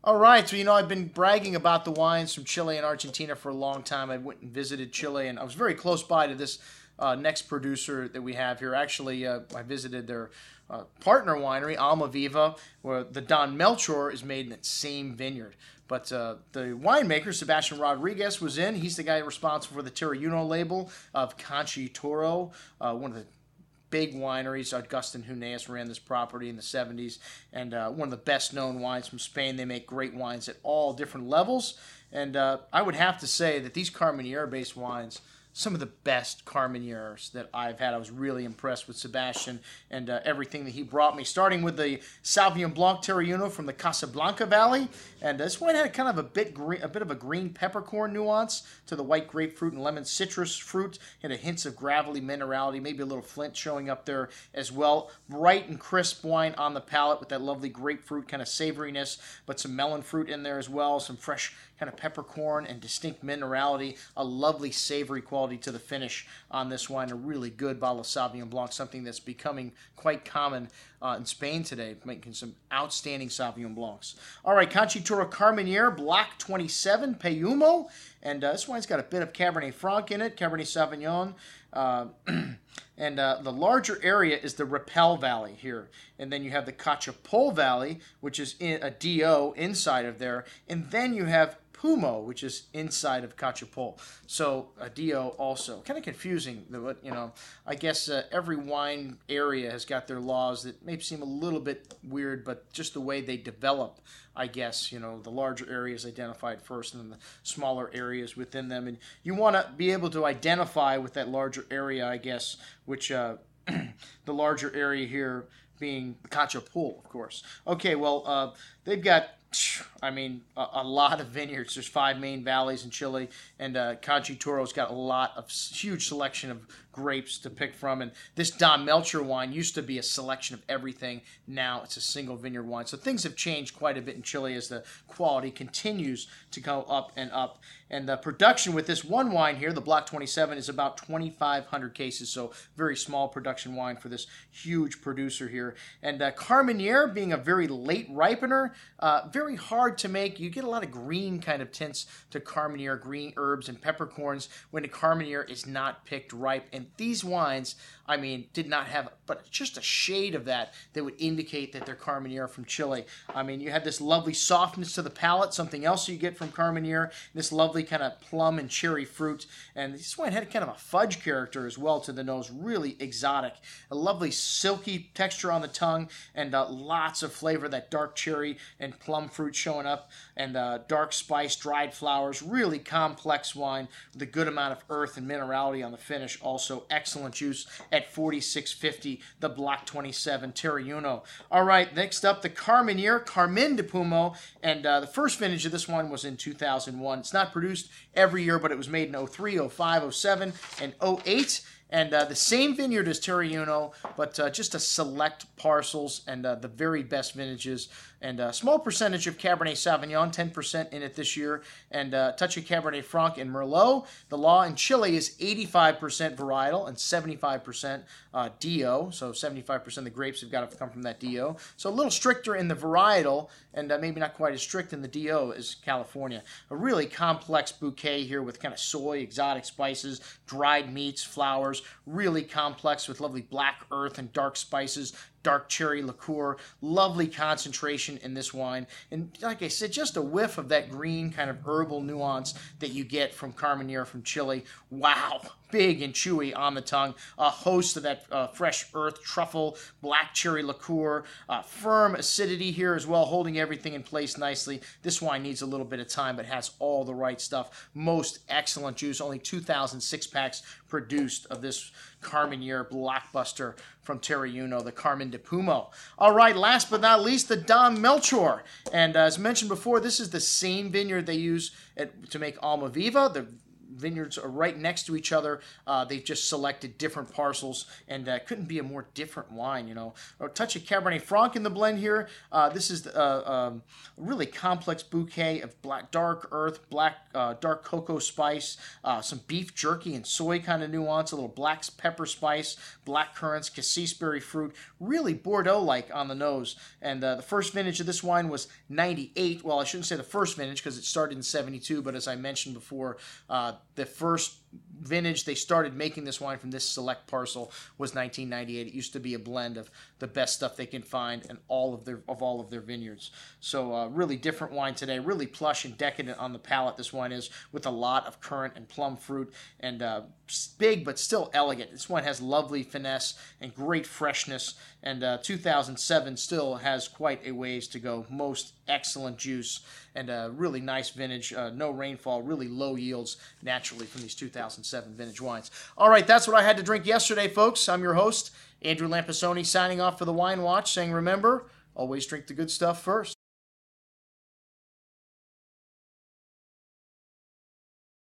All right, so I've been bragging about the wines from Chile and Argentina for a long time. I went and visited Chile, and I was very close by to this next producer that we have here. Actually, I visited their partner winery, Alma Viva, where the Don Melchor is made in that same vineyard. But the winemaker, Sebastian Rodriguez, was in. He's the guy responsible for the Terreuno label of Concha Y Toro, one of the big wineries. Augustin Huneeus ran this property in the 70s, and one of the best known wines from Spain. They make great wines at all different levels, and I would have to say that these Carmenere based wines, some of the best Carmeneres that I've had. I was really impressed with Sebastian and everything that he brought me, starting with the Sauvignon Blanc Terreuno from the Casablanca Valley. And this wine had kind of a bit of a green peppercorn nuance to the white grapefruit and lemon citrus fruit, and a hints of gravelly minerality, maybe a little flint showing up there as well. Bright and crisp wine on the palate with that lovely grapefruit kind of savoriness, but some melon fruit in there as well, some fresh kind of peppercorn and distinct minerality, a lovely savory quality to the finish on this wine. A really good bottle of Sauvignon Blanc, something that's becoming quite common in Spain today, making some outstanding Sauvignon Blancs. All right, Concha Y Toro Carmenere, Black 27, Peumo, and this wine's got a bit of Cabernet Franc in it, Cabernet Sauvignon, and the larger area is the Rappel Valley here. And then you have the Cachapol Valley, which is in a DO inside of there. And then you have Peumo, which is inside of Cachapol. So a DO also. Kind of confusing. I guess every wine area has got their laws that may seem a little bit weird, but just the way they develop, I guess, the larger areas identified first and then the smaller areas within them. And you want to be able to identify with that larger area, I guess, which the larger area here being Cachapol, of course. Okay, well, they've got, a lot of vineyards. There's 5 main valleys in Chile, and Concha Y Toro's got a lot of huge selection of grapes to pick from. And this Don Melchor wine used to be a selection of everything. Now it's a single vineyard wine. So things have changed quite a bit in Chile as the quality continues to go up and up. And the production with this one wine here, the Block 27, is about 2,500 cases. So very small production wine for this huge producer here. And Carmenere, being a very late ripener, very hard to make. You get a lot of green kind of tints to Carmenere, green herbs and peppercorns when the Carmenere is not picked ripe. And these wines, did not have but just a shade of that would indicate that they're Carmenere from Chile. You have this lovely softness to the palate, something else you get from Carmenere, this lovely kind of plum and cherry fruit. And this wine had kind of a fudge character as well to the nose, really exotic. A lovely silky texture on the tongue, and lots of flavor, that dark cherry and plum fruit showing up, and dark spice, dried flowers, really complex wine with a good amount of earth and minerality on the finish. Also excellent juice at 46.50, the Block 27 Terreuno. All right, next up, the Carmenere, Carmen de Peumo, and the first vintage of this one was in 2001. It's not produced every year, but it was made in 03, 05, 07, and 08. And the same vineyard as Terreuno, but just a select parcels and the very best vintages. And a small percentage of Cabernet Sauvignon, 10% in it this year, and a touch of Cabernet Franc and Merlot. The law in Chile is 85% varietal and 75% DO, so 75% of the grapes have got to come from that DO. So a little stricter in the varietal, and maybe not quite as strict in the DO as California. A really complex bouquet here with kind of soy, exotic spices, dried meats, flowers, really complex with lovely black earth and dark spices, dark cherry liqueur, lovely concentration in this wine. And like I said, just a whiff of that green kind of herbal nuance that you get from Carmenere from Chile. Wow, big and chewy on the tongue. A host of that fresh earth, truffle, black cherry liqueur, firm acidity here as well, holding everything in place nicely. This wine needs a little bit of time, but has all the right stuff. Most excellent juice. Only 2,000 six-packs produced of this Carmenere blockbuster from Terreuno, the Carmen de Peumo. All right, last but not least, the Don Melchor. And as mentioned before, this is the same vineyard they use to make Alma Viva, the vineyards are right next to each other. They've just selected different parcels, and couldn't be a more different wine, you know. A touch of Cabernet Franc in the blend here. This is a really complex bouquet of dark earth, dark cocoa spice, some beef jerky and soy kind of nuance, a little black pepper spice, black currants, cassis berry fruit, really Bordeaux-like on the nose. And the first vintage of this wine was 98. Well, I shouldn't say the first vintage because it started in 72, but as I mentioned before, the first vintage they started making this wine from this select parcel was 1998. It used to be a blend of the best stuff they can find in all of their vineyards. So really different wine today, really plush and decadent on the palate. This wine is, with a lot of currant and plum fruit, and big but still elegant. This wine has lovely finesse and great freshness, and 2007 still has quite a ways to go. Most excellent juice, and a really nice vintage. No rainfall, really low yields naturally from these 2007 vintage wines. All right, that's what I had to drink yesterday, folks. I'm your host, Andrew Lampasoni, signing off for the Wine Watch, saying remember, always drink the good stuff first.